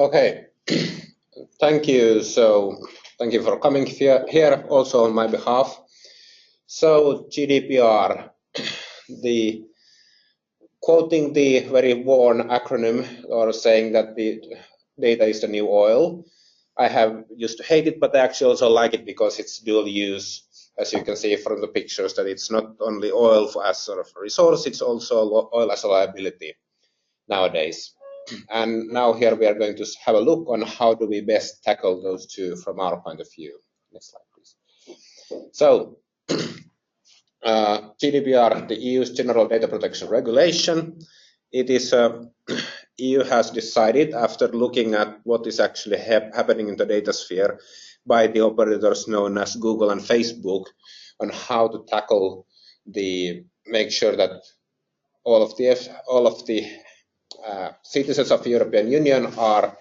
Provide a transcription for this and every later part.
Okay, thank you. So thank you for coming here also on my behalf. So GDPR, the quoting the very worn acronym or saying that the data is the new oil. I have used to hate it, but I actually also like it because it's dual use. As you can see from the pictures, that it's not only oil as sort of a resource, it's also oil as a liability nowadays. And now here we are going to have a look on how do we best tackle those two from our point of view. Next slide, please. So GDPR, the EU's General Data Protection Regulation, it is EU has decided, after looking at what is actually happening in the data sphere by the operators known as Google and Facebook, on how to tackle make sure that all of the citizens of the European Union are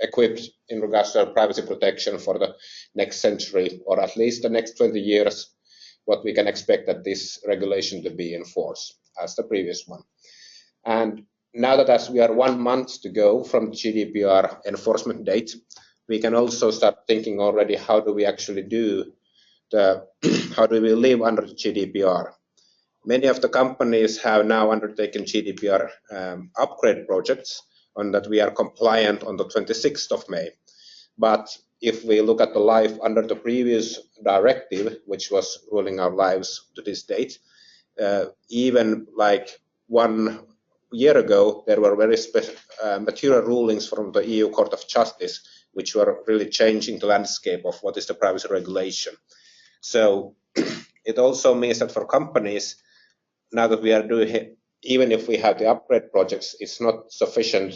equipped in regards to privacy protection for the next century, or at least the next 20 years, what we can expect that this regulation to be in force as the previous one. And now that as we are 1 month to go from the GDPR enforcement date, we can also start thinking already how do we actually do how do we live under the GDPR. Many of the companies have now undertaken GDPR upgrade projects on that we are compliant on the 26th of May. But if we look at the life under the previous directive, which was ruling our lives to this date, even like 1 year ago, there were very material rulings from the EU Court of Justice, which were really changing the landscape of what is the privacy regulation. So it also means that for companies, now that we are doing, even if we have the upgrade projects, it's not sufficient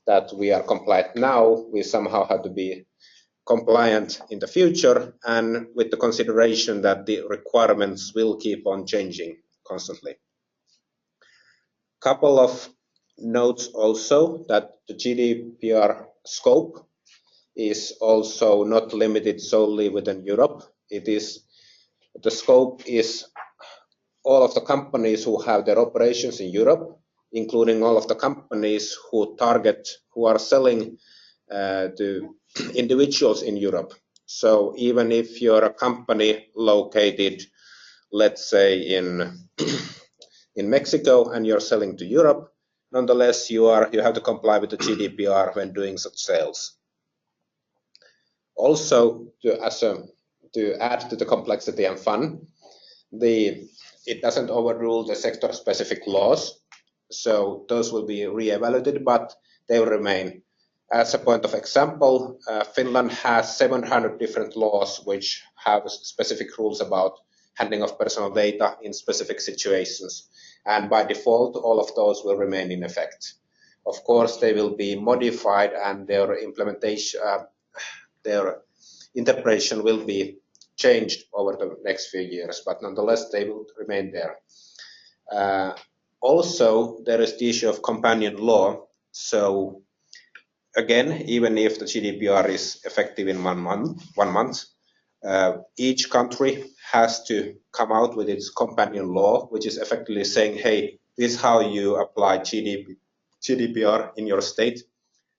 that we are compliant now. We somehow have to be compliant in the future, and with the consideration that the requirements will keep on changing constantly. Couple of notes also that the GDPR scope is also not limited solely within Europe. The scope is all of the companies who have their operations in Europe, including all of the companies who are selling to individuals in Europe. So even if you're a company located, let's say in Mexico, and you're selling to Europe, nonetheless you have to comply with the GDPR when doing such sales. Also, to add to the complexity and fun, it doesn't overrule the sector-specific laws, so those will be re-evaluated, but they will remain. As a point of example, Finland has 700 different laws which have specific rules about handling of personal data in specific situations, and by default, all of those will remain in effect. Of course, they will be modified, and their implementation, their interpretation will be changed over the next few years, but nonetheless, they will remain there. Also, there is the issue of companion law. So again, even if the GDPR is effective in 1 month, each country has to come out with its companion law, which is effectively saying, hey, this is how you apply GDPR in your state,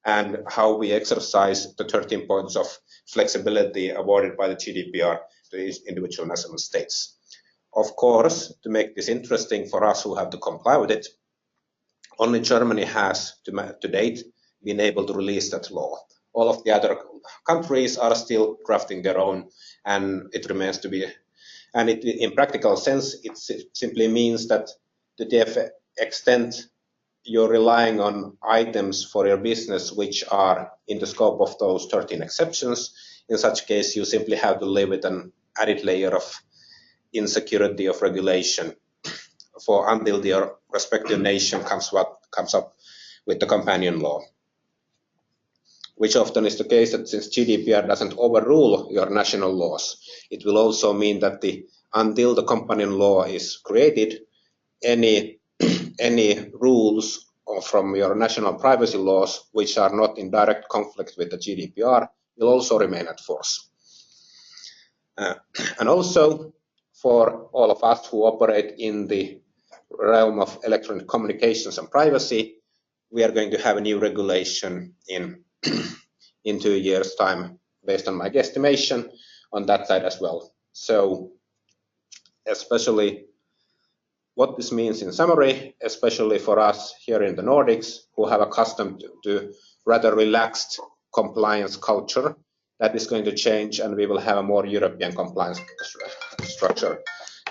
and how we exercise the 13 points of flexibility awarded by the GDPR to each individual national states. Of course, to make this interesting for us who have to comply with it, only Germany has to date been able to release that law. All of the other countries are still drafting their own, and it remains to be. And in practical sense, it simply means that to the extent you're relying on items for your business which are in the scope of those 13 exceptions, in such case you simply have to live with an added layer of insecurity of regulation until the respective nation comes up with the companion law. Which often is the case that since GDPR doesn't overrule your national laws, it will also mean that until the companion law is created, any rules from your national privacy laws which are not in direct conflict with the GDPR will also remain at force. And also, for all of us who operate in the realm of electronic communications and privacy, we are going to have a new regulation in in 2 years' time, based on my guesstimation on that side as well. So especially what this means in summary, especially for us here in the Nordics, who have accustomed to rather relaxed compliance culture, that is going to change, and we will have a more European compliance structure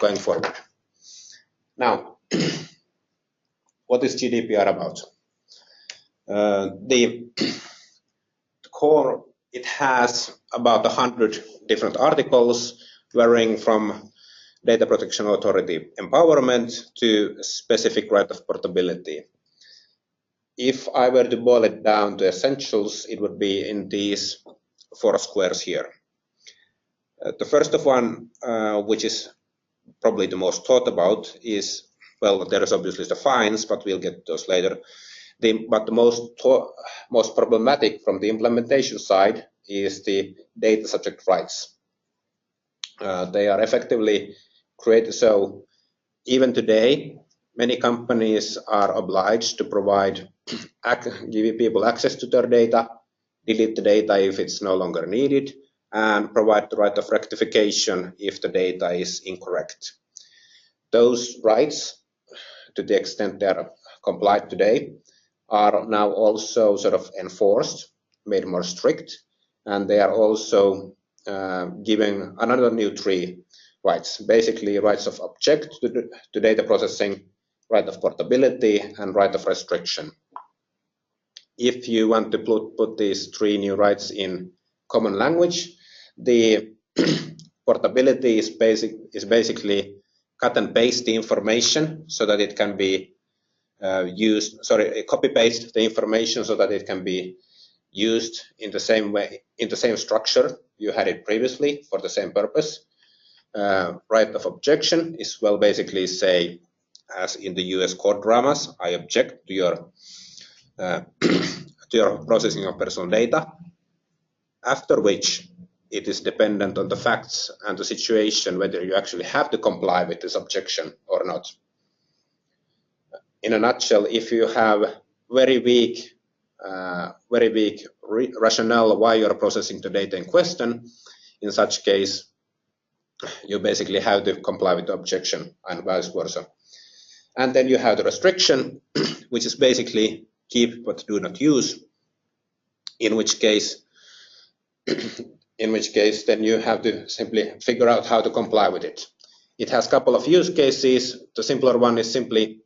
going forward. Now, what is GDPR about? The core, it has about 100 different articles, varying from data protection authority empowerment to specific right of portability. If I were to boil it down to essentials, it would be in these 4 squares here. The first of one, which is probably the most thought about, is, well, there is obviously the fines, but we'll get to those later. But the most problematic from the implementation side is the data subject rights. They are effectively created, so even today, many companies are obliged to provide, give people access to their data, delete the data if it's no longer needed, and provide the right of rectification if the data is incorrect. Those rights, to the extent they are complied today, are now also sort of enforced, made more strict, and they are also giving another new 3 rights, basically rights of object to data processing, right of portability, and right of restriction. If you want to put these 3 new rights in common language, the portability is basically cut and paste the information so that it can be copy paste the information so that it can be used in the same way, in the same structure you had it previously for the same purpose. Right of objection is, well, basically say, as in the US court dramas, I object to your processing of personal data, after which it is dependent on the facts and the situation whether you actually have to comply with this objection or not. In a nutshell, if you have very weak rationale why you're processing the data in question, in such case, you basically have to comply with the objection and vice versa. And then you have the restriction, which is basically keep but do not use, in which case then you have to simply figure out how to comply with it. It has a couple of use cases. The simpler one is simply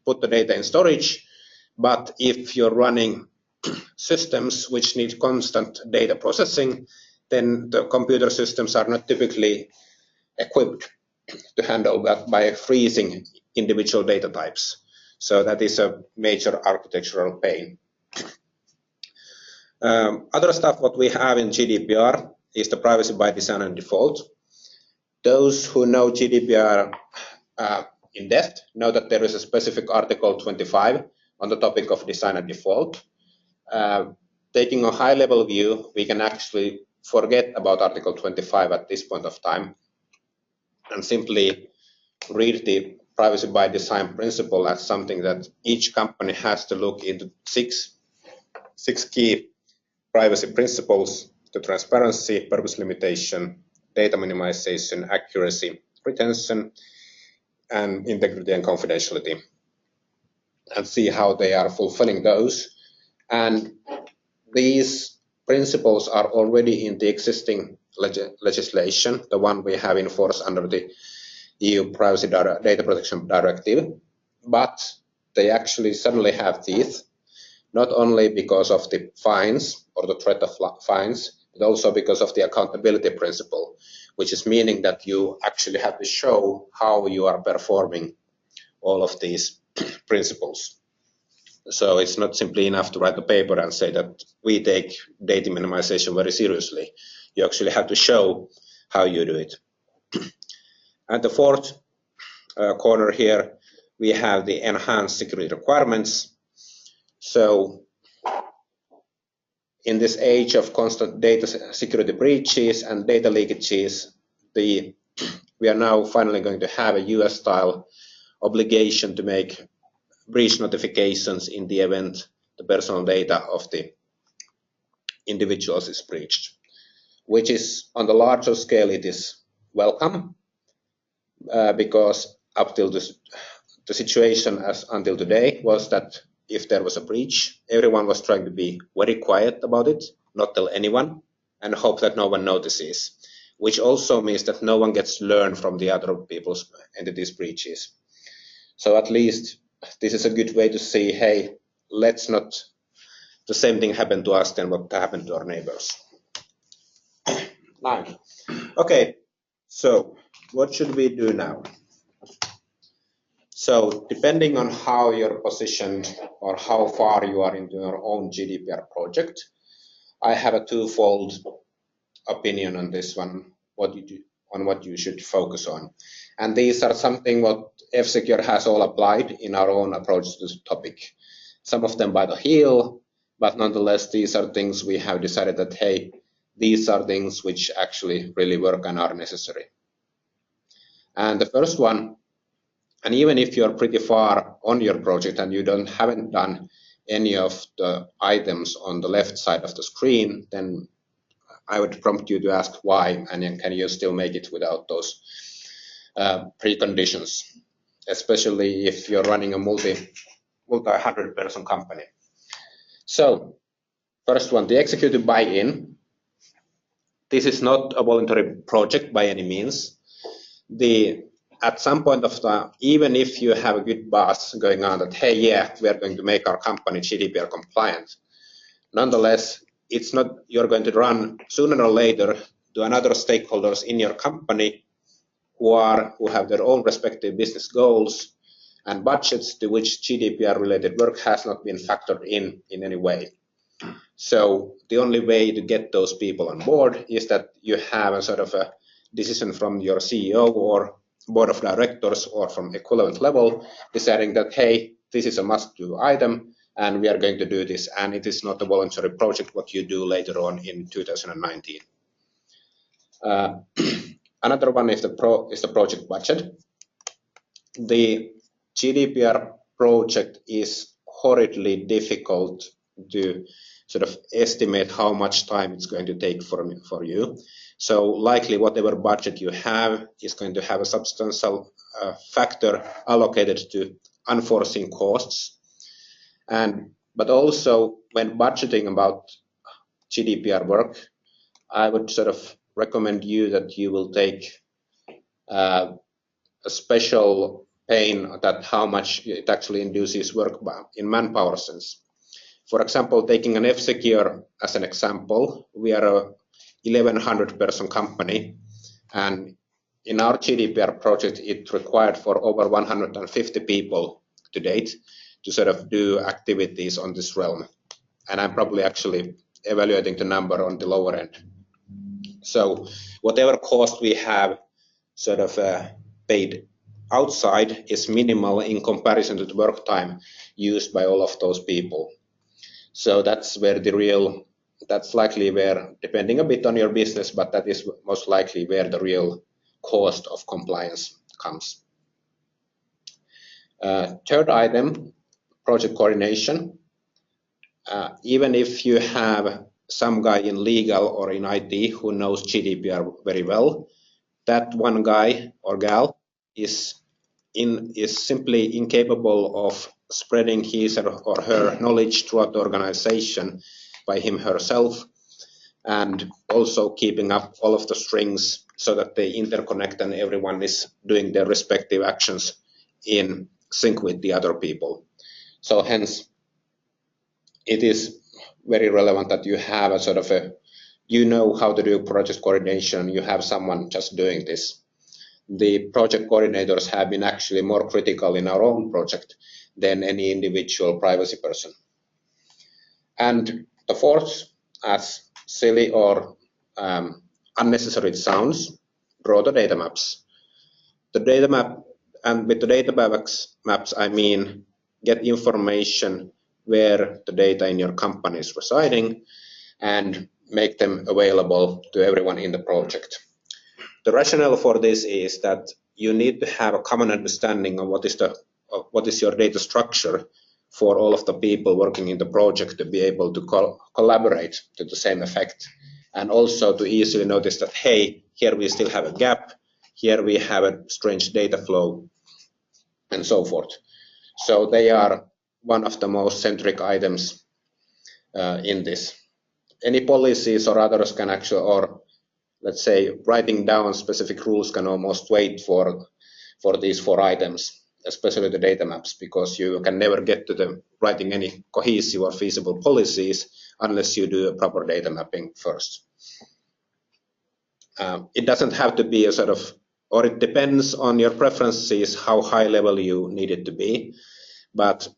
put the data in storage, but if you're running systems which need constant data processing, then the computer systems are not typically equipped to handle that by freezing individual data types. So that is a major architectural pain. Other stuff what we have in GDPR is the privacy by design and default. Those who know GDPR in depth know that there is a specific Article 25 on the topic of design and default. Taking a high-level view, we can actually forget about Article 25 at this point of time and simply read the privacy by design principle as something that each company has to look into six key privacy principles: the transparency, purpose limitation, data minimization, accuracy, retention, and integrity and confidentiality, and see how they are fulfilling those. And these principles are already in the existing legislation, the one we have in force under the EU Privacy Data Protection Directive, but they actually suddenly have teeth, not only because of the fines or the threat of fines, but also because of the accountability principle, which is meaning that you actually have to show how you are performing all of these principles. So it's not simply enough to write a paper and say that we take data minimization very seriously. You actually have to show how you do it. At the fourth corner here, we have the enhanced security requirements. So in this age of constant data security breaches and data leakages, we are now finally going to have a US-style obligation to make breach notifications in the event the personal data of the individuals is breached, which is on the larger scale it is welcome, because up till the situation as until today was that if there was a breach, everyone was trying to be very quiet about it, not tell anyone, and hope that no one notices, which also means that no one gets learned from the other people's entities' breaches. So at least this is a good way to see, hey, let's not the same thing happen to us than what happened to our neighbors. Nice. Okay, so what should we do now? So depending on how you're positioned or how far you are into your own GDPR project, I have a twofold opinion on this one, what you should focus on. And these are something what F-Secure has all applied in our own approach to this topic. Some of them by the heel, but nonetheless, these are things we have decided that, hey, these are things which actually really work and are necessary. And the first one, and even if you're pretty far on your project and you haven't done any of the items on the left side of the screen, then I would prompt you to ask why, and then can you still make it without those preconditions, especially if you're running a multi-100-person company. So first one, the executive buy-in. This is not a voluntary project by any means. At some point of time, even if you have a good buzz going on that, hey, yeah, we are going to make our company GDPR compliant, nonetheless, it's not, you're going to run sooner or later to another stakeholders in your company who have their own respective business goals and budgets to which GDPR related work has not been factored in any way. So the only way to get those people on board is that you have a sort of a decision from your CEO or board of directors or from equivalent level deciding that, hey, this is a must-do item and we are going to do this, and it is not a voluntary project what you do later on in 2019. Another one is the project budget. The GDPR project is horridly difficult to sort of estimate how much time it's going to take for you. So likely whatever budget you have is going to have a substantial factor allocated to unforeseen costs. But also when budgeting about GDPR work, I would sort of recommend you that you will take a special pain that how much it actually induces work in manpower sense. For example, taking an F-Secure as an example, we are a 1,100-person company, and in our GDPR project, it required for over 150 people to date to sort of do activities on this realm. And I'm probably actually evaluating the number on the lower end. So whatever cost we have sort of paid outside is minimal in comparison to the work time used by all of those people. So that's likely where, depending a bit on your business, but that is most likely where the real cost of compliance comes. Third item, project coordination. Even if you have some guy in legal or in IT who knows GDPR very well, that one guy or gal is simply incapable of spreading his or her knowledge throughout the organization by him herself, and also keeping up all of the strings so that they interconnect and everyone is doing their respective actions in sync with the other people. So hence, it is very relevant that you have a sort of you know how to do project coordination, you have someone just doing this. The project coordinators have been actually more critical in our own project than any individual privacy person. And the fourth, as silly or unnecessary it sounds, draw the data maps. The data map, and with the data maps, I mean get information where the data in your company is residing and make them available to everyone in the project. The rationale for this is that you need to have a common understanding of what is your data structure for all of the people working in the project to be able to collaborate to the same effect, and also to easily notice that, hey, here we still have a gap, here we have a strange data flow, and so forth. So they are one of the most centric items in this. Any policies or others can actually, or let's say writing down specific rules can almost wait for these 4 items, especially the data maps, because you can never get to the writing any cohesive or feasible policies unless you do a proper data mapping first. It doesn't have to be a sort of, or it depends on your preferences how high level you need it to be, but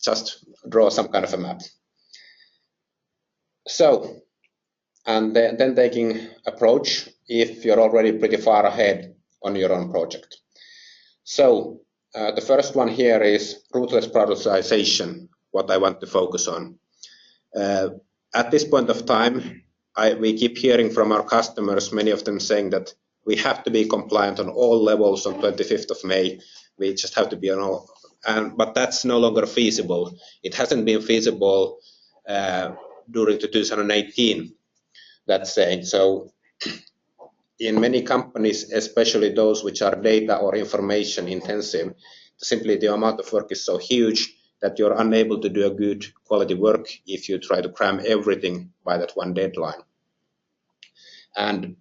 just draw some kind of a map. So, and then taking approach if you're already pretty far ahead on your own project. So the first one here is ruthless prioritization, what I want to focus on. At this point of time, we keep hearing from our customers, many of them saying that we have to be compliant on all levels on 25th of May. We just have to be on all, but that's no longer feasible. It hasn't been feasible during 2018, that's saying. So in many companies, especially those which are data or information intensive, simply the amount of work is so huge that you're unable to do a good quality work if you try to cram everything by that one deadline. And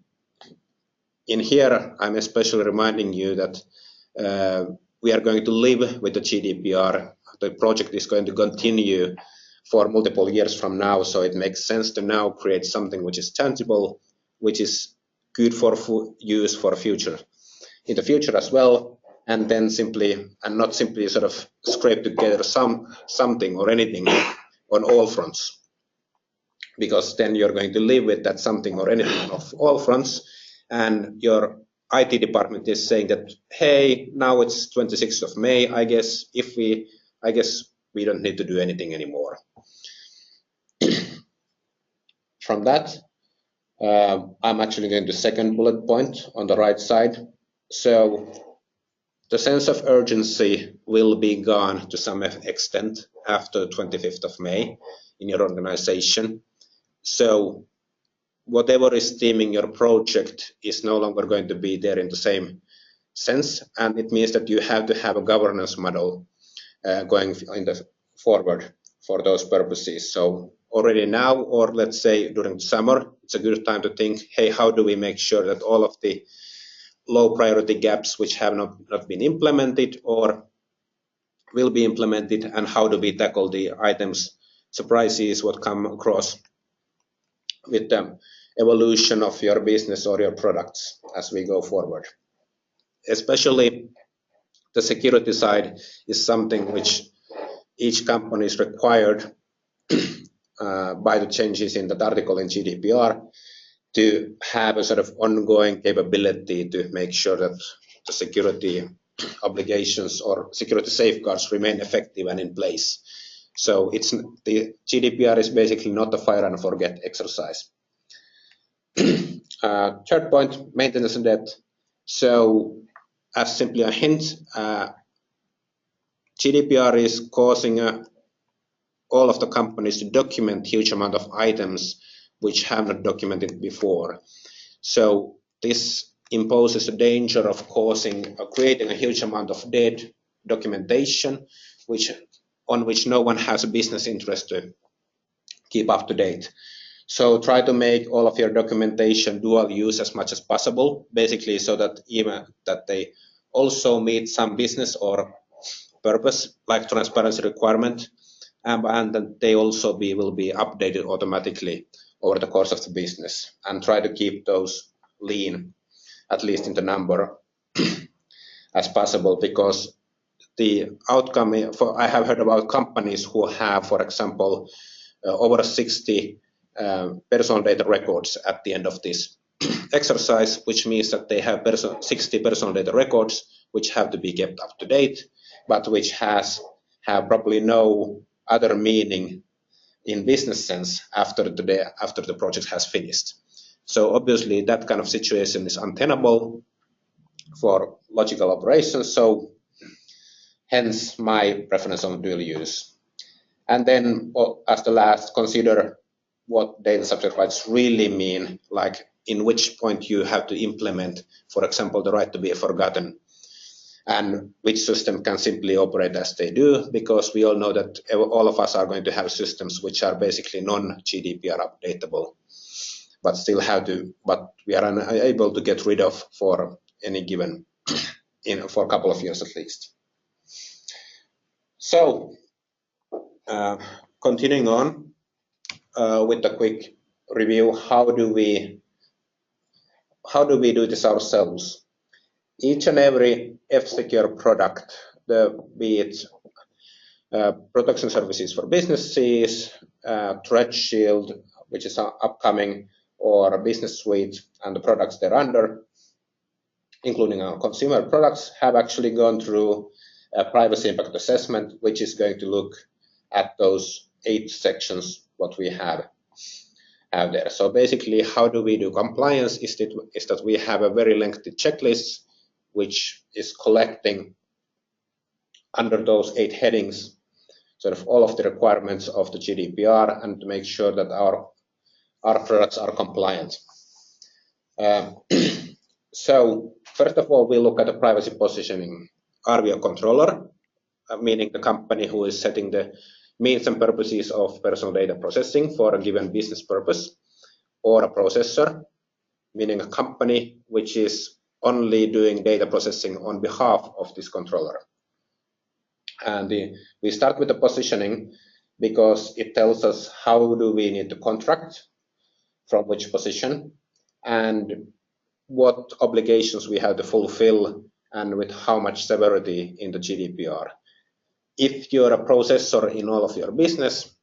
in here, I'm especially reminding you that we are going to live with the GDPR. The project is going to continue for multiple years from now, so it makes sense to now create something which is tangible, which is good for use for future, in the future as well, and then simply, and not simply sort of scrape together something or anything on all fronts, because then you're going to live with that something or anything of all fronts, and your IT department is saying that, hey, now it's 26th of May, I guess we don't need to do anything anymore. From that, I'm actually going to second bullet point on the right side. So the sense of urgency will be gone to some extent after 25th of May in your organization. So whatever is theming your project is no longer going to be there in the same sense, and it means that you have to have a governance model going in the forward for those purposes. So already now, or let's say during the summer, it's a good time to think, hey, how do we make sure that all of the low priority gaps which have not been implemented or will be implemented, and how do we tackle the items, surprises, what come across with the evolution of your business or your products as we go forward. Especially the security side is something which each company is required by the changes in that article in GDPR to have a sort of ongoing capability to make sure that the security obligations or security safeguards remain effective and in place. So the GDPR is basically not a fire and forget exercise. Third point, maintenance and debt. So as simply a hint, GDPR is causing all of the companies to document huge amount of items which have not documented before. So this imposes a danger of creating a huge amount of dead documentation, on which no one has a business interest to keep up to date. So try to make all of your documentation dual use as much as possible, basically so that even that they also meet some business or purpose, like transparency requirement, and that they also will be updated automatically over the course of the business, and try to keep those lean, at least in the number as possible, because the outcome, I have heard about companies who have, for example, over 60 personal data records at the end of this exercise, which means that they have 60 personal data records which have to be kept up to date, but which have probably no other meaning in business sense after the project has finished. So obviously that kind of situation is untenable for logical operations. So hence my preference on dual use. And then, as the last, consider what data subject rights really mean, like in which point you have to implement, for example, the right to be forgotten, and which system can simply operate as they do, because we all know that all of us are going to have systems which are basically non-GDPR updatable, but still but we are unable to get rid of for any given, for a couple of years at least. So, continuing on with a quick review, how do we do this ourselves? Each and every F-Secure product, be it protection services for businesses, Threat Shield, which is upcoming, or Business Suite and the products thereunder, including our consumer products, have actually gone through a privacy impact assessment, which is going to look at those 8 sections what we have there. So basically, how do we do compliance is that we have a very lengthy checklist which is collecting under those 8 headings sort of all of the requirements of the GDPR and to make sure that our products are compliant. So first of all, we look at the privacy positioning. Are we a controller, meaning the company who is setting the means and purposes of personal data processing for a given business purpose, or a processor, meaning a company which is only doing data processing on behalf of this controller? And we start with the positioning because it tells us how do we need to contract, from which position, and what obligations we have to fulfill, and with how much severity in the GDPR. If you're a processor in all of your business,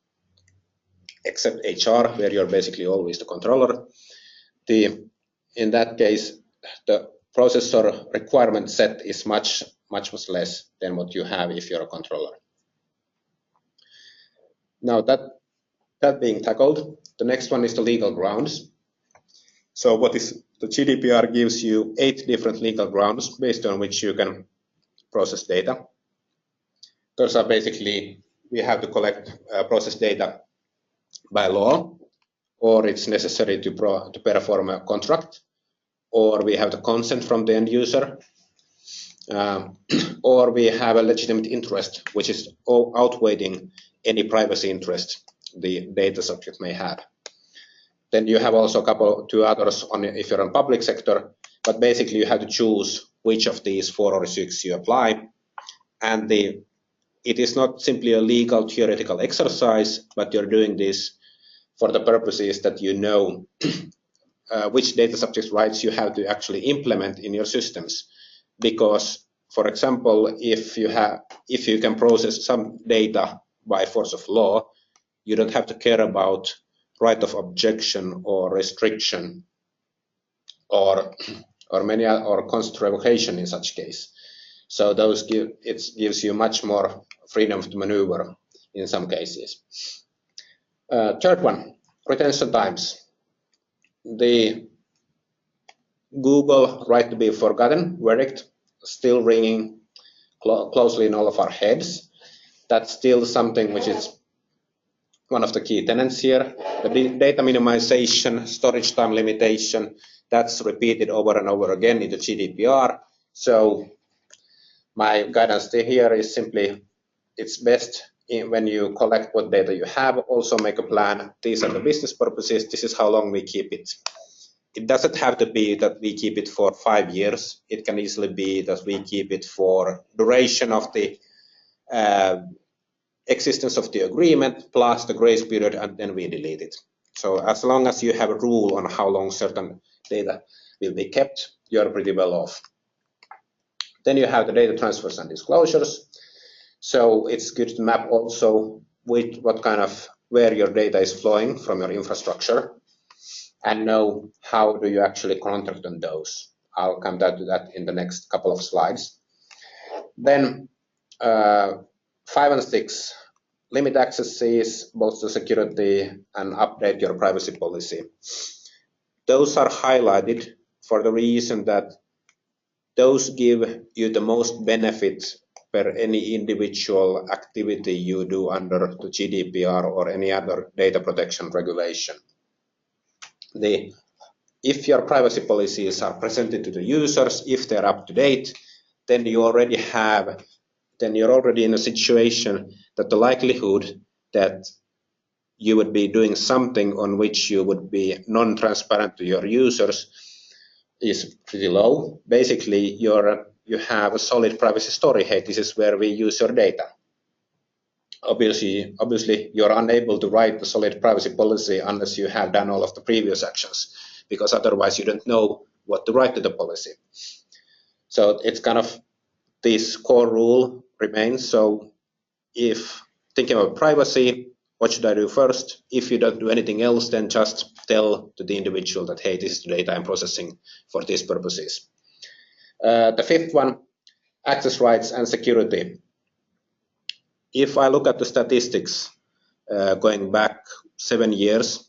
except HR, where you're basically always the controller, in that case, the processor requirement set is much less than what you have if you're a controller. Now that being tackled, the next one is the legal grounds. So the GDPR gives you 8 different legal grounds based on which you can process data. Those are basically, we have to process data by law, or it's necessary to perform a contract, or we have the consent from the end user, or we have a legitimate interest which is outweighing any privacy interest the data subject may have. Then you have also 2 others if you're in public sector, but basically you have to choose which of these 4 or 6 you apply. And it is not simply a legal theoretical exercise, but you're doing this for the purposes that you know which data subject rights you have to actually implement in your systems. Because, for example, if you can process some data by force of law, you don't have to care about right of objection or restriction or consent revocation in such case. So it gives you much more freedom to maneuver in some cases. Third one, retention times. The Google right to be forgotten verdict still ringing closely in all of our heads. That's still something which is one of the key tenets here. The data minimization, storage time limitation, that's repeated over and over again in the GDPR. So my guidance here is simply, it's best when you collect what data you have, also make a plan. These are the business purposes. This is how long we keep it. It doesn't have to be that we keep it for 5 years. It can easily be that we keep it for duration of the existence of the agreement plus the grace period, and then we delete it. So as long as you have a rule on how long certain data will be kept, you're pretty well off. Then you have the data transfers and disclosures. So it's good to map also with where your data is flowing from your infrastructure and know how do you actually contract on those. I'll come down to that in the next couple of slides. Then 5 and 6, limit accesses, bolster security, and update your privacy policy. Those are highlighted for the reason that those give you the most benefit per any individual activity you do under the GDPR or any other data protection regulation. If your privacy policies are presented to the users, if they're up to date, then you're already in a situation that the likelihood that you would be doing something on which you would be non-transparent to your users is pretty low. Basically, you have a solid privacy story. Hey, this is where we use your data. Obviously, you're unable to write a solid privacy policy unless you have done all of the previous actions, because otherwise you don't know what to write to the policy. So it's kind of this core rule remains. So if thinking about privacy, what should I do first? If you don't do anything else, then just tell to the individual that, hey, this is the data I'm processing for these purposes. The fifth one, access rights and security. If I look at the statistics going back 7 years,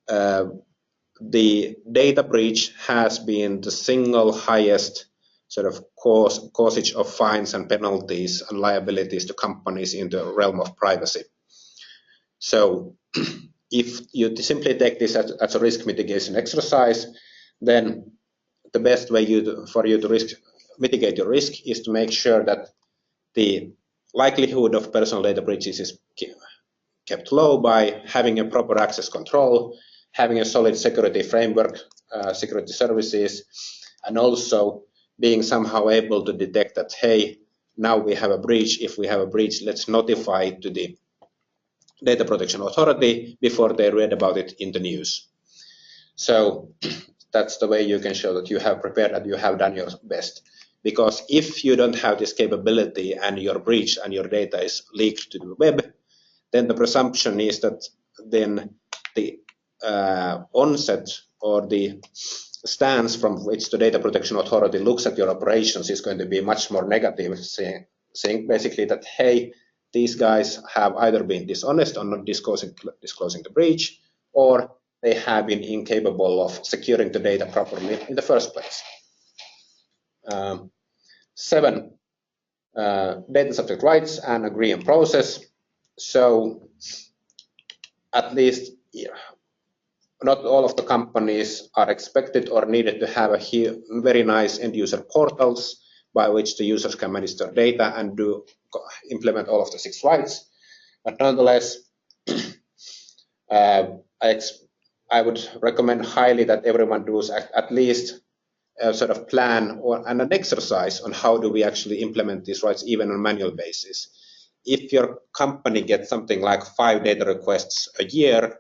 the data breach has been the single highest sort of causage of fines and penalties and liabilities to companies in the realm of privacy. So if you simply take this as a risk mitigation exercise, then the best way for you to mitigate your risk is to make sure that the likelihood of personal data breaches is kept low by having a proper access control, having a solid security framework, security services, and also being somehow able to detect that, hey, now we have a breach. If we have a breach, let's notify it to the Data Protection Authority before they read about it in the news. So that's the way you can show that you have prepared and you have done your best. Because if you don't have this capability and your breach and your data is leaked to the web, then the presumption is that then the onset or the stance from which the Data Protection Authority looks at your operations is going to be much more negative, saying basically that, hey, these guys have either been dishonest or not disclosing the breach, or they have been incapable of securing the data properly in the first place. 7, data subject rights and agree and process. So at least not all of the companies are expected or needed to have a very nice end user portals by which the users can manage their data and implement all of the 6 rights. But nonetheless, I would recommend highly that everyone does at least a sort of plan and an exercise on how do we actually implement these rights even on a manual basis. If your company gets something like 5 data requests a year,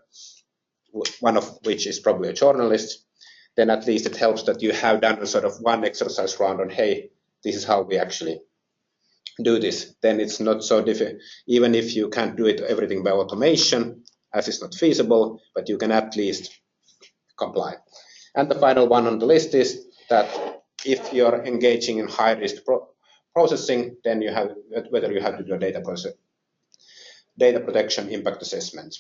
one of which is probably a journalist, then at least it helps that you have done a sort of one exercise round on, hey, this is how we actually do this. Then it's not so difficult, even if you can't do it everything by automation, as it's not feasible, but you can at least comply. And the final one on the list is that if you're engaging in high risk processing, then you have whether you have to do a data protection impact assessment.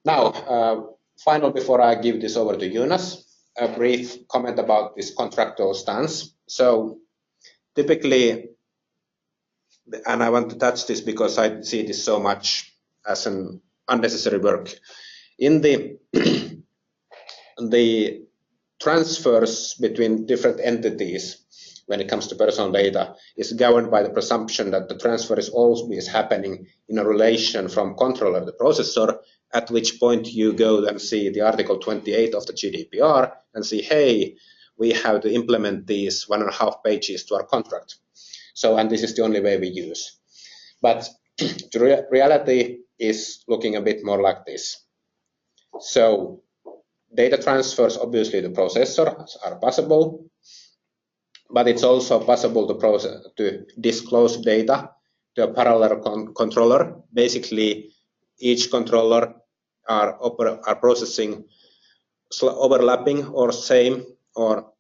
Now, final before I give this over to Jonas, a brief comment about this contractual stance. So typically, and I want to touch this because I see this so much as an unnecessary work. In the transfers between different entities when it comes to personal data is governed by the presumption that the transfer is always happening in a relation from controller to processor, at which point you go and see the Article 28 of the GDPR and see, hey, we have to implement these 1.5 pages to our contract. So, and this is the only way we use. But the reality is looking a bit more like this. So data transfers, obviously the processor are possible, but it's also possible to disclose data to a parallel controller. Basically, each controller are processing overlapping or same or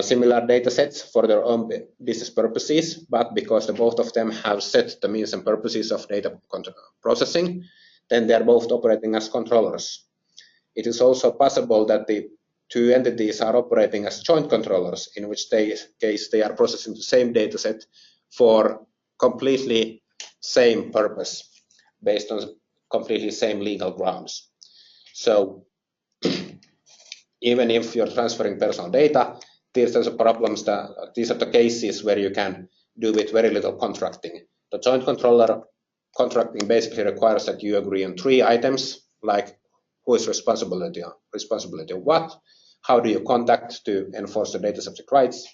similar data sets for their own business purposes, but because the both of them have set the means and purposes of data processing, then they are both operating as controllers. It is also possible that the two entities are operating as joint controllers, in which case they are processing the same data set for completely same purpose, based on completely same legal grounds. So even if you're transferring personal data, these are the problems these are the cases where you can do with very little contracting. The joint controller contracting basically requires that you agree on 3 items, like who is responsibility of what, how do you contact to enforce the data subject rights,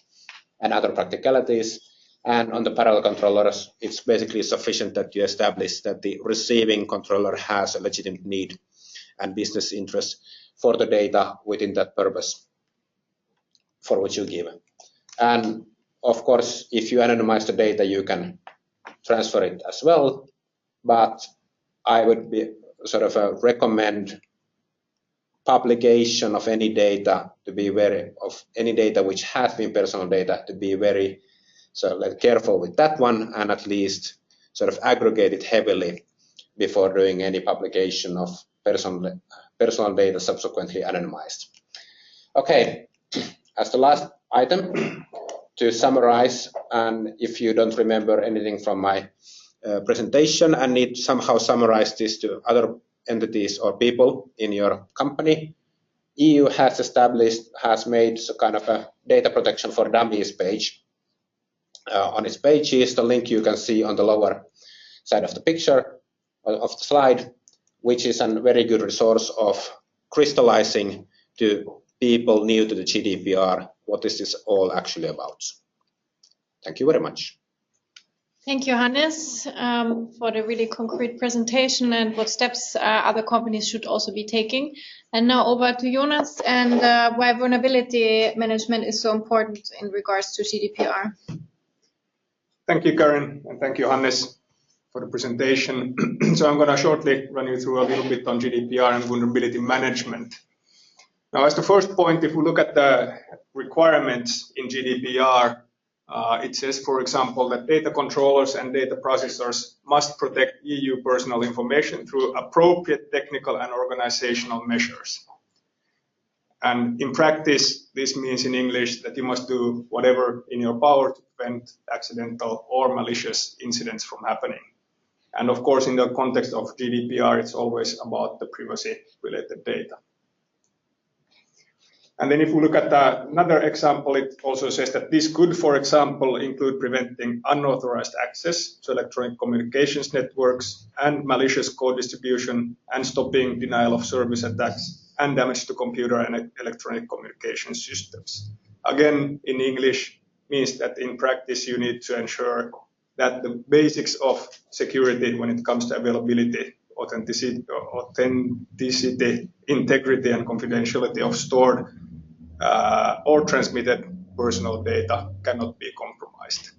and other practicalities. And on the parallel controllers, it's basically sufficient that you establish that the receiving controller has a legitimate need and business interest for the data within that purpose for which you give. And of course, if you anonymize the data, you can transfer it as well, but I would recommend publication of any data to be any data which has been personal data to be very careful with that one, and at least aggregate it heavily before doing any publication of personal data subsequently anonymized. Okay, as the last item, to summarize, and if you don't remember anything from my presentation and need to somehow summarize this to other entities or people in your company, EU has made a kind of a data protection for dummies page. On its pages, the link you can see on the lower side of the picture of the slide, which is a very good resource of crystallizing to people new to the GDPR what is this all actually about. Thank you very much. Thank you, Hannes, for the really concrete presentation and what steps other companies should also be taking. And now over to Jonas and why vulnerability management is so important in regards to GDPR. Thank you, Karen, and thank you, Hannes, for the presentation. So I'm going to shortly run you through a little bit on GDPR and vulnerability management. Now, as the first point, if we look at the requirements in GDPR, it says, for example, that data controllers and data processors must protect EU personal information through appropriate technical and organizational measures. And in practice, this means in English that you must do whatever in your power to prevent accidental or malicious incidents from happening. And of course, in the context of GDPR, it's always about the privacy-related data. And then if we look at another example, it also says that this could, for example, include preventing unauthorized access to electronic communications networks and malicious code distribution, and stopping denial of service attacks and damage to computer and electronic communication systems. Again, in English, means that in practice you need to ensure that the basics of security when it comes to availability, authenticity, integrity, and confidentiality of stored or transmitted personal data cannot be compromised.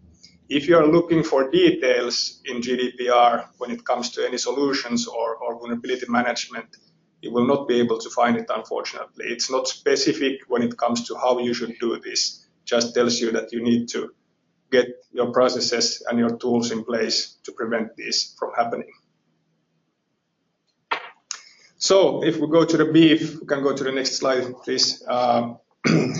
If you are looking for details in GDPR when it comes to any solutions or vulnerability management, you will not be able to find it, unfortunately. It's not specific when it comes to how you should do this. It just tells you that you need to get your processes and your tools in place to prevent this from happening. So if we go to the brief, we can go to the next slide, please.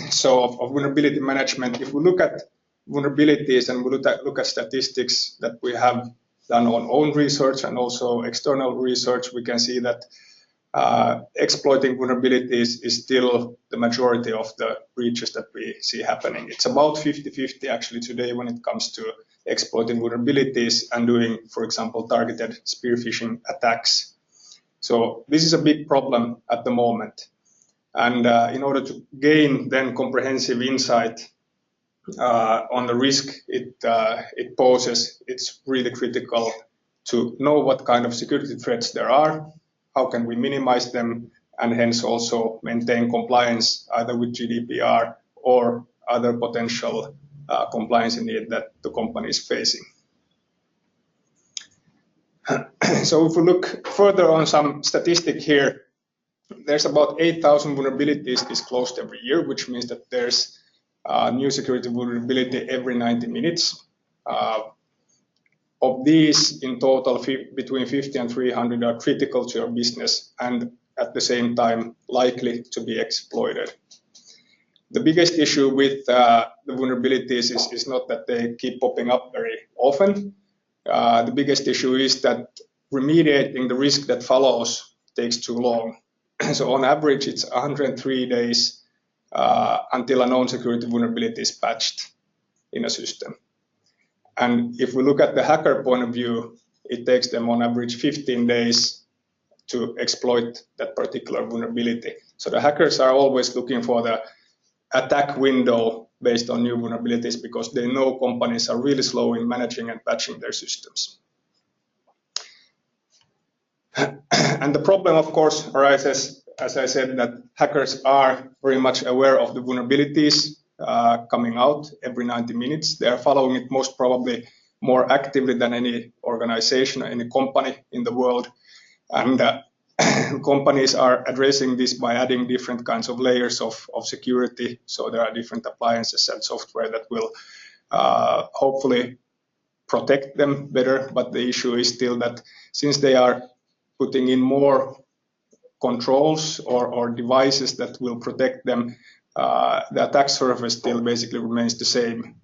So of vulnerability management, if we look at vulnerabilities and we look at statistics that we have done on own research and also external research, we can see that exploiting vulnerabilities is still the majority of the breaches that we see happening. It's about 50-50 actually today when it comes to exploiting vulnerabilities and doing, for example, targeted spear phishing attacks. So this is a big problem at the moment. And in order to gain then comprehensive insight on the risk it poses, it's really critical to know what kind of security threats there are, how can we minimize them, and hence also maintain compliance either with GDPR or other potential compliance need that the company is facing. So if we look further on some statistic here, there's about 8,000 vulnerabilities disclosed every year, which means that there's new security vulnerability every 90 minutes. Of these, in total, between 50 and 300 are critical to your business and at the same time likely to be exploited. The biggest issue with the vulnerabilities is not that they keep popping up very often. The biggest issue is that remediating the risk that follows takes too long. So on average, it's 103 days until a known security vulnerability is patched in a system. And if we look at the hacker point of view, it takes them on average 15 days to exploit that particular vulnerability. So the hackers are always looking for the attack window based on new vulnerabilities because they know companies are really slow in managing and patching their systems. And the problem, of course, arises, as I said, that hackers are very much aware of the vulnerabilities coming out every 90 minutes. They are following it most probably more actively than any organization or any company in the world. And companies are addressing this by adding different kinds of layers of security. So there are different appliances and software that will hopefully protect them better. But the issue is still that since they are putting in more controls or devices that will protect them, the attack surface still basically remains the same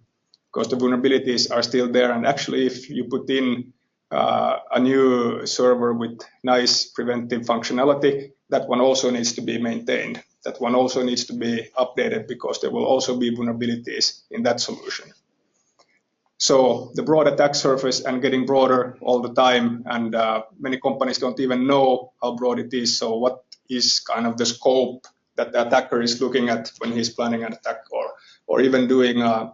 because the vulnerabilities are still there. And actually, if you put in a new server with nice preventive functionality, that one also needs to be maintained. That one also needs to be updated because there will also be vulnerabilities in that solution. So the broad attack surface and getting broader all the time, and many companies don't even know how broad it is. So what is kind of the scope that the attacker is looking at when he's planning an attack or even doing a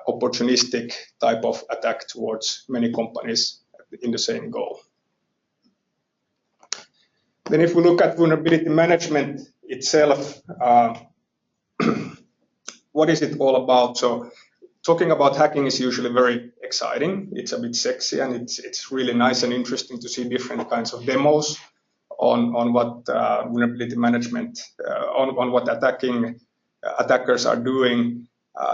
opportunistic type of attack towards many companies in the same goal. Then if we look at vulnerability management itself, what is it all about? So talking about hacking is usually very exciting. It's a bit sexy and it's really nice and interesting to see different kinds of demos on what vulnerability management, on what attackers are doing.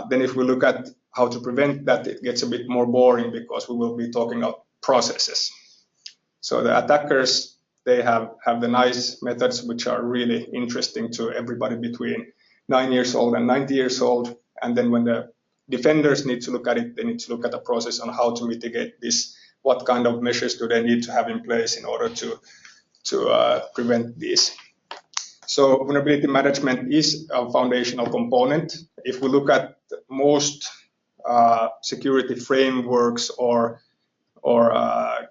Then if we look at how to prevent that, it gets a bit more boring because we will be talking about processes. So the attackers, they have the nice methods which are really interesting to everybody between 9 years old and 90 years old. And then when the defenders need to look at it, they need to look at the process on how to mitigate this. What kind of measures do they need to have in place in order to prevent this? So vulnerability management is a foundational component. If we look at most security frameworks or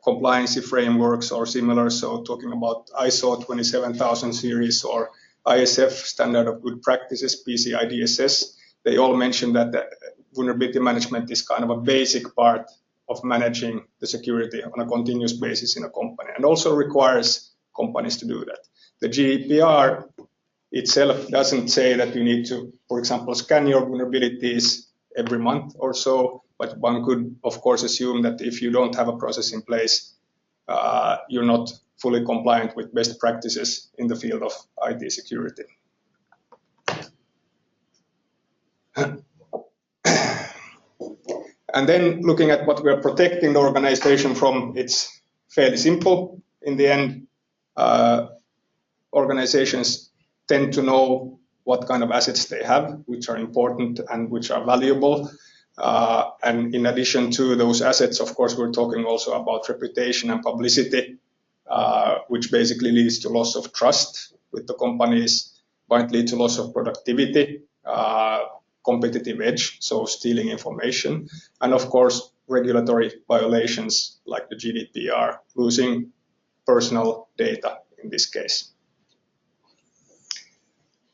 compliance frameworks or similar, so talking about ISO 27000 series or ISF standard of good practices, PCI DSS, they all mention that the vulnerability management is kind of a basic part of managing the security on a continuous basis in a company and also requires companies to do that. The GDPR itself doesn't say that you need to, for example, scan your vulnerabilities every month or so, but one could, of course, assume that if you don't have a process in place, you're not fully compliant with best practices in the field of IT security. And then looking at what we're protecting the organization from, it's fairly simple. In the end, organizations tend to know what kind of assets they have, which are important and which are valuable. And in addition to those assets, of course, we're talking also about reputation and publicity, which basically leads to loss of trust with the companies, might lead to loss of productivity, competitive edge, so stealing information, and of course, regulatory violations like the GDPR, losing personal data in this case.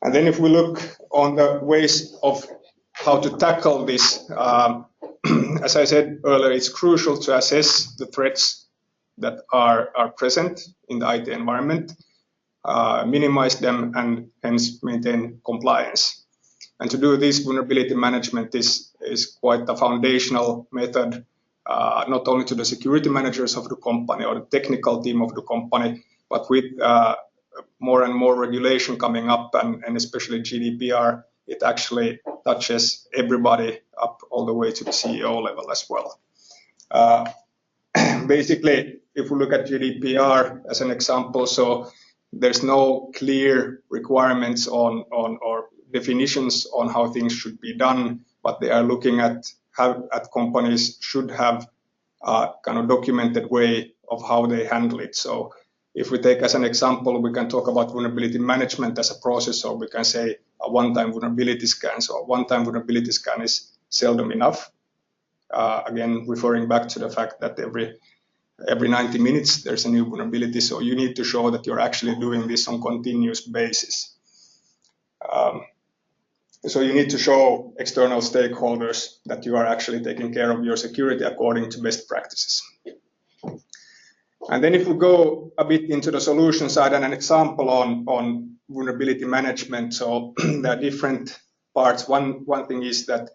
And then if we look on the ways of how to tackle this, as I said earlier, it's crucial to assess the threats that are present in the IT environment, minimize them, and hence maintain compliance. And to do this, vulnerability management is quite a foundational method, not only to the security managers of the company or the technical team of the company, but with more and more regulation coming up, and especially GDPR, it actually touches everybody up all the way to the CEO level as well. Basically, if we look at GDPR as an example, so there's no clear requirements on or definitions on how things should be done, but they are looking at companies should have a kind of documented way of how they handle it. So if we take as an example, we can talk about vulnerability management as a process, or we can say a one-time vulnerability scan. So a one-time vulnerability scan is seldom enough. Again, referring back to the fact that every 90 minutes there's a new vulnerability, so you need to show that you're actually doing this on continuous basis. So you need to show external stakeholders that you are actually taking care of your security according to best practices. And then if we go a bit into the solution side and an example on vulnerability management, so there are different parts. One thing is that,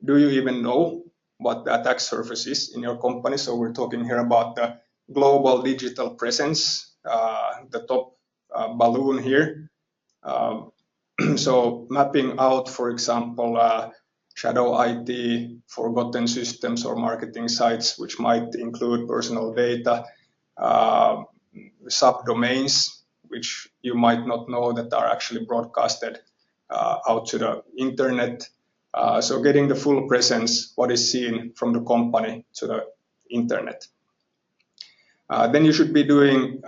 do you even know what the attack surface is in your company? So we're talking here about the global digital presence, the top balloon here. So mapping out, for example, shadow IT, forgotten systems or marketing sites, which might include personal data, subdomains, which you might not know that are actually broadcasted out to the internet. So getting the full presence, what is seen from the company to the internet. Then you should be doing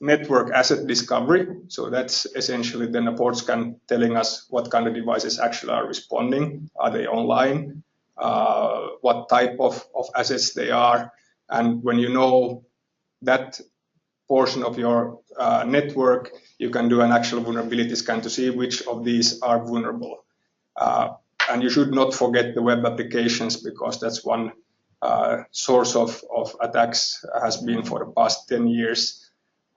network asset discovery. So that's essentially then a port scan telling us what kind of devices actually are responding. Are they online? What type of assets they are? And when you know that portion of your network, you can do an actual vulnerability scan to see which of these are vulnerable. And you should not forget the web applications, because that's one source of attacks has been for the past 10 years.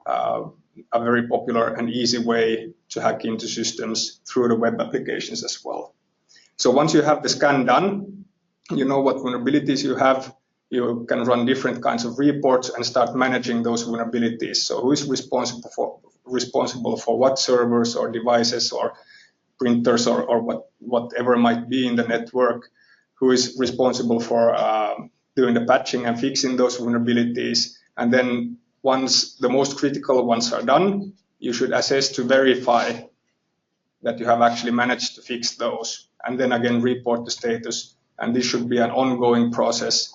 A very popular and easy way to hack into systems through the web applications as well. So once you have the scan done, you know what vulnerabilities you have, you can run different kinds of reports and start managing those vulnerabilities. So who is responsible for what servers or devices or printers or whatever might be in the network, who is responsible for doing the patching and fixing those vulnerabilities. And then once the most critical ones are done, you should assess to verify that you have actually managed to fix those, and then again report the status. And this should be an ongoing process,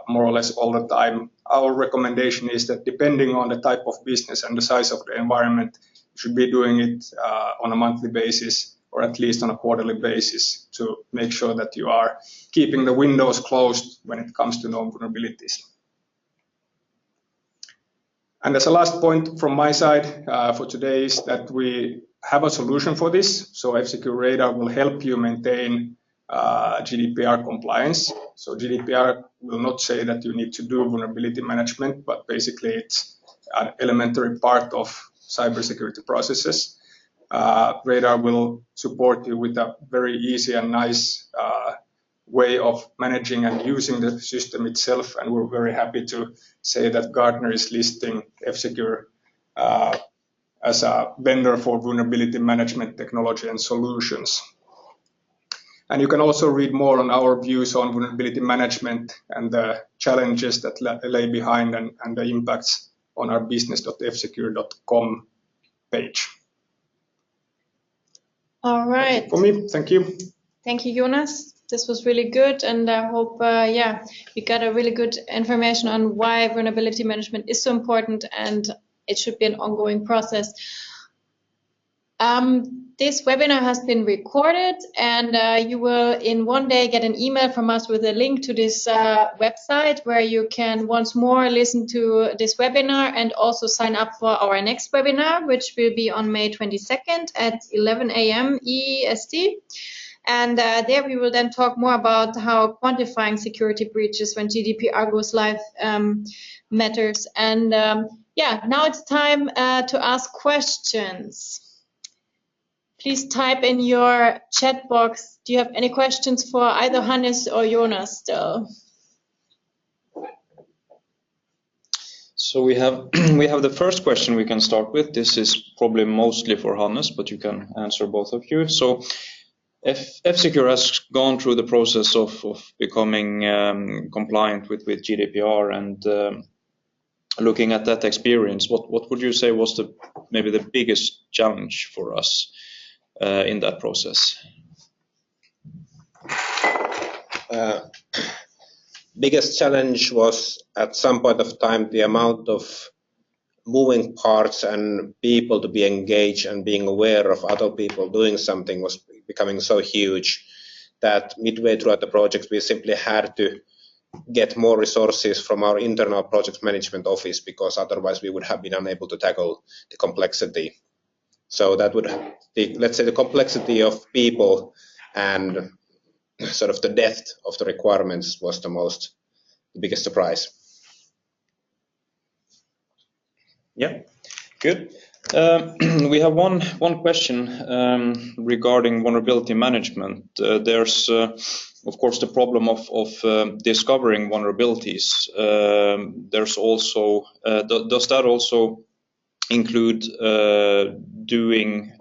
more or less all the time. Our recommendation is that depending on the type of business and the size of the environment, you should be doing it on a monthly basis, or at least on a quarterly basis, to make sure that you are keeping the windows closed when it comes to known vulnerabilities. And as a last point from my side for today is that we have a solution for this. So F-Secure Radar will help you maintain GDPR compliance. So GDPR will not say that you need to do vulnerability management, but basically it's an elementary part of cybersecurity processes. Radar will support you with a very easy and nice way of managing and using the system itself, and we're very happy to say that Gartner is listing F-Secure as a vendor for vulnerability management technology and solutions. And you can also read more on our views on vulnerability management and the challenges that lay behind and the impacts on our business.fsecure.com page. All right. For me, thank you. Thank you, Jonas. This was really good, and I hope, we got a really good information on why vulnerability management is so important, and it should be an ongoing process. This webinar has been recorded, and you will in one day get an email from us with a link to this website where you can once more listen to this webinar and also sign up for our next webinar, which will be on May 22nd at 11 a.m. EST. And there we will then talk more about how quantifying security breaches when GDPR goes live matters. And now it's time to ask questions. Please type in your chat box. Do you have any questions for either Hannes or Jonas still? So we have the first question we can start with. This is probably mostly for Hannes, but you can answer both of you. So F-Secure has gone through the process of becoming compliant with GDPR, and looking at that experience, what would you say was maybe the biggest challenge for us? in that process? Biggest challenge was at some point of time the amount of moving parts and people to be engaged and being aware of other people doing something was becoming so huge that midway throughout the project we simply had to get more resources from our internal project management office, because otherwise we would have been unable to tackle the complexity. So that would be, let's say, the complexity of people and sort of the depth of the requirements was the biggest surprise. Yeah, good. We have one question regarding vulnerability management. There's of course the problem of discovering vulnerabilities. There's also does that also include doing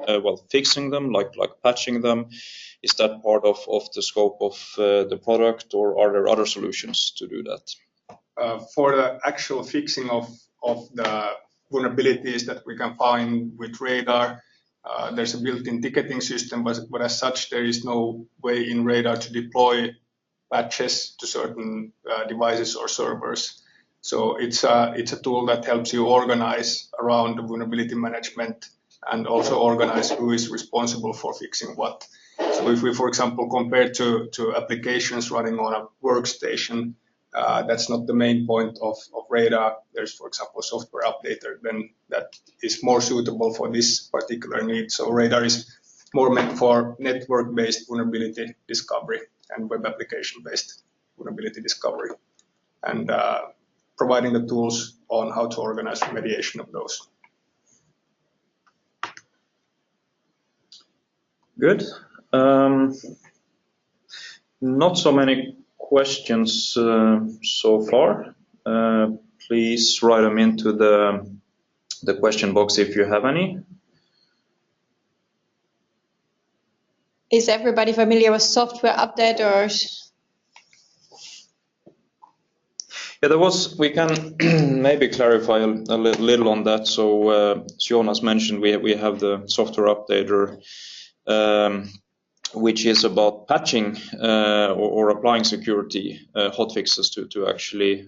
fixing them, like patching them? Is that part of the scope of the product, or are there other solutions to do that? For the actual fixing of the vulnerabilities that we can find with Radar, there's a built-in ticketing system, but as such there is no way in Radar to deploy patches to certain devices or servers. So it's a tool that helps you organize around the vulnerability management and also organize who is responsible for fixing what. So if we, for example, compare to applications running on a workstation, that's not the main point of Radar. There's, for example, a software updater then that is more suitable for this particular need. So Radar is more meant for network-based vulnerability discovery and web application-based vulnerability discovery, and providing the tools on how to organize remediation of those. Good. Not so many questions so far. Please write them into the question box if you have any. Is everybody familiar with software updaters? Yeah, we can maybe clarify a little on that. So as Jonas mentioned, we have the software updater, which is about patching or applying security hotfixes to actually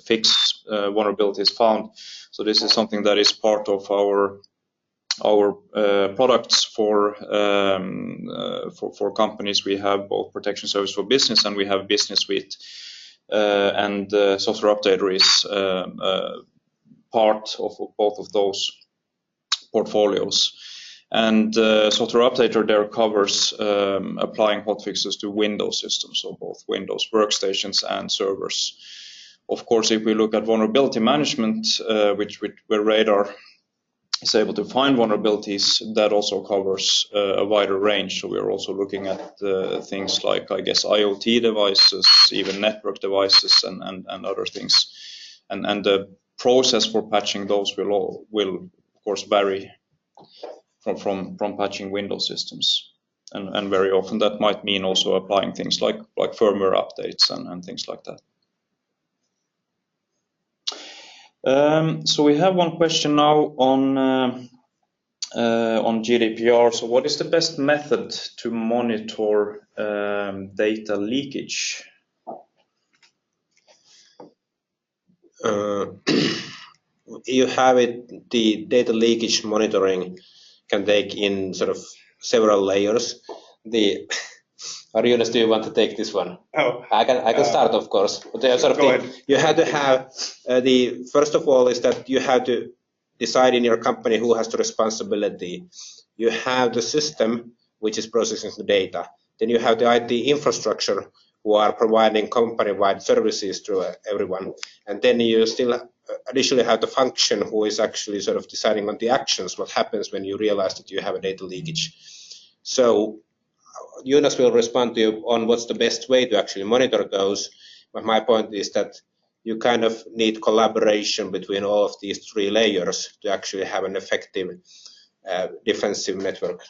fix vulnerabilities found. So this is something that is part of our products for companies. We have both protection service for business and we have business suite, and software updater is part of both of those portfolios. And software updater there covers applying hotfixes to Windows systems, so both Windows workstations and servers. Of course, if we look at vulnerability management, where Radar is able to find vulnerabilities, that also covers a wider range. So we are also looking at things like, I guess, IoT devices, even network devices, and other things. And the process for patching those will of course vary from patching Windows systems, and very often that might mean also applying things like firmware updates and things like that. So we have one question now on GDPR. So what is the best method to monitor data leakage? You have it. The data leakage monitoring can take in sort of several layers. Jonas, do you want to take this one? Oh, I can start, of course. But you have to have first of all is that you have to decide in your company who has the responsibility. You have the system which is processing the data. Then you have the IT infrastructure who are providing company-wide services to everyone. And then you still additionally have the function who is actually sort of deciding on the actions, what happens when you realize that you have a data leakage. So Jonas will respond to you on what's the best way to actually monitor those. But my point is that you kind of need collaboration between all of these three layers to actually have an effective defensive network.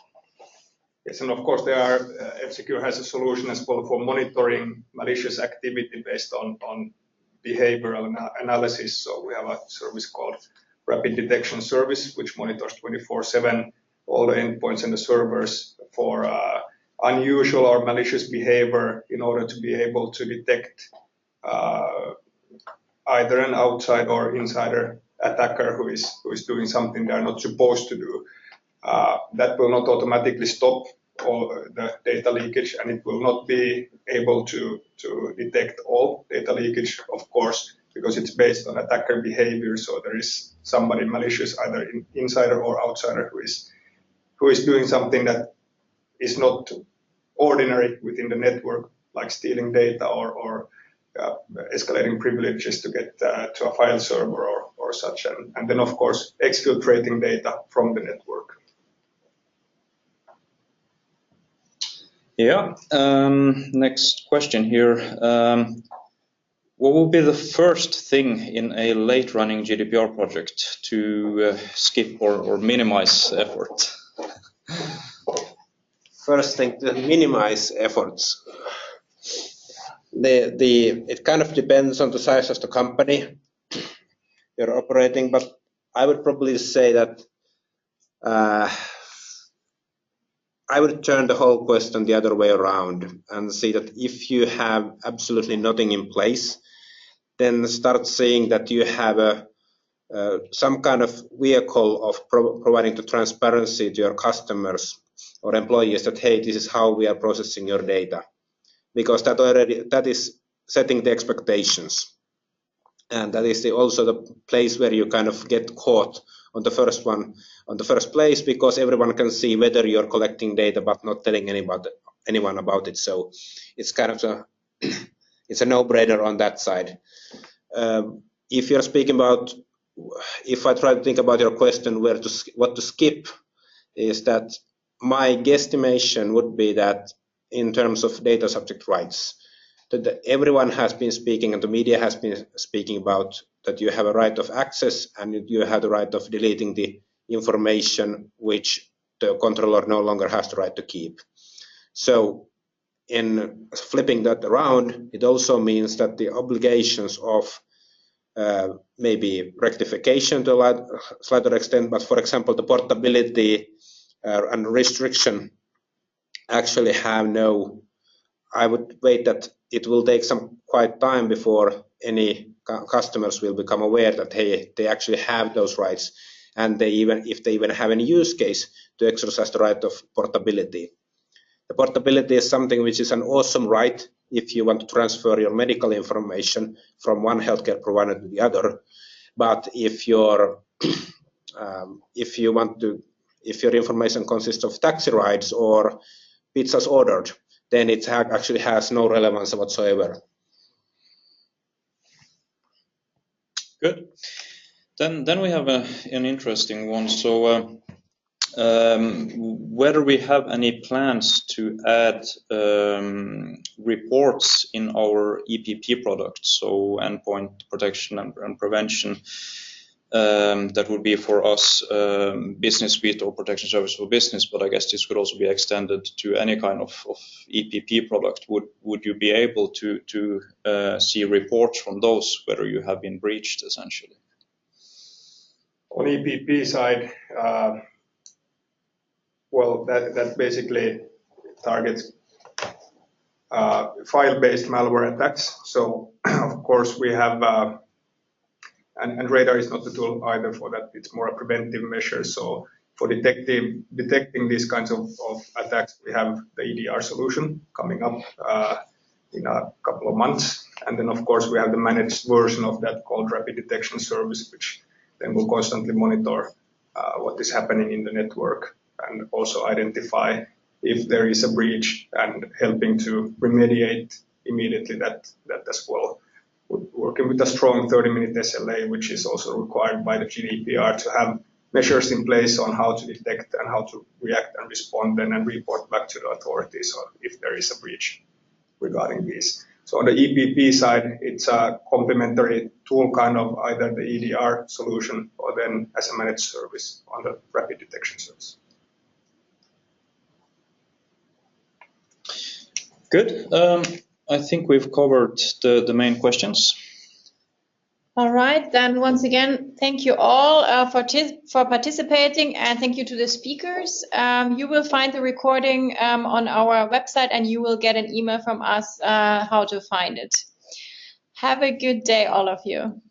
Yes, and of course there are F-Secure has a solution as well for monitoring malicious activity based on behavioral analysis. So we have a service called Rapid Detection Service, which monitors 24/7 all the endpoints and the servers for unusual or malicious behavior in order to be able to detect either an outside or insider attacker who is doing something they're not supposed to do. That will not automatically stop all the data leakage, and it will not be able to detect all data leakage, of course, because it's based on attacker behavior. So there is somebody malicious, either insider or outsider, who is doing something that is not ordinary within the network, like stealing data or escalating privileges to get to a file server or such, and then of course exfiltrating data from the network. Yeah. Next question here. What will be the first thing in a late-running GDPR project to skip or minimize effort? First thing, to minimize efforts. It kind of depends on the size of the company you're operating, but I would probably say that I would turn the whole question the other way around and see that if you have absolutely nothing in place, then start saying that you have some kind of vehicle of providing the transparency to your customers or employees that, hey, this is how we are processing your data, because that is setting the expectations, and that is also the place where you kind of get caught on the first place, because everyone can see whether you're collecting data but not telling anyone about it. So it's kind of it's a no-brainer on that side. If you're speaking about, if I try to think about your question, what to skip, is that my guesstimation would be that in terms of data subject rights, that everyone has been speaking and the media has been speaking about that you have a right of access and you have the right of deleting the information which the controller no longer has the right to keep. So in flipping that around, it also means that the obligations of maybe rectification to a slighter extent, but for example, the portability and restriction actually have no, I would wait that it will take some quite time before any customers will become aware that, hey, they actually have those rights, and if they even have any use case to exercise the right of portability. The portability is something which is an awesome right if you want to transfer your medical information from one healthcare provider to the other. But if your information consists of taxi rides or pizzas ordered, then it actually has no relevance whatsoever. Good. Then we have an interesting one. So whether we have any plans to add reports in our EPP product, so endpoint protection and prevention, that would be for us business suite or protection service for business, but I guess this could also be extended to any kind of EPP product. Would you be able to see reports from those, whether you have been breached, essentially? On EPP side, well, that basically targets file-based malware attacks. So of course we have, and radar is not the tool either for that. It's more a preventive measure. So for detecting these kinds of attacks, we have the EDR solution coming up in a couple of months. And then of course we have the managed version of that called Rapid Detection Service, which then will constantly monitor what is happening in the network and also identify if there is a breach and helping to remediate immediately that as well. We're working with a strong 30-minute SLA, which is also required by the GDPR to have measures in place on how to detect and how to react and respond then and report back to the authorities if there is a breach regarding these. So on the EPP side, it's a complementary tool, kind of either the EDR solution or then as a managed service on the Rapid Detection Service. Good. I think we've covered the main questions. All right, then once again, thank you all for participating, and thank you to the speakers. You will find the recording on our website, and you will get an email from us how to find it. Have a good day, all of you.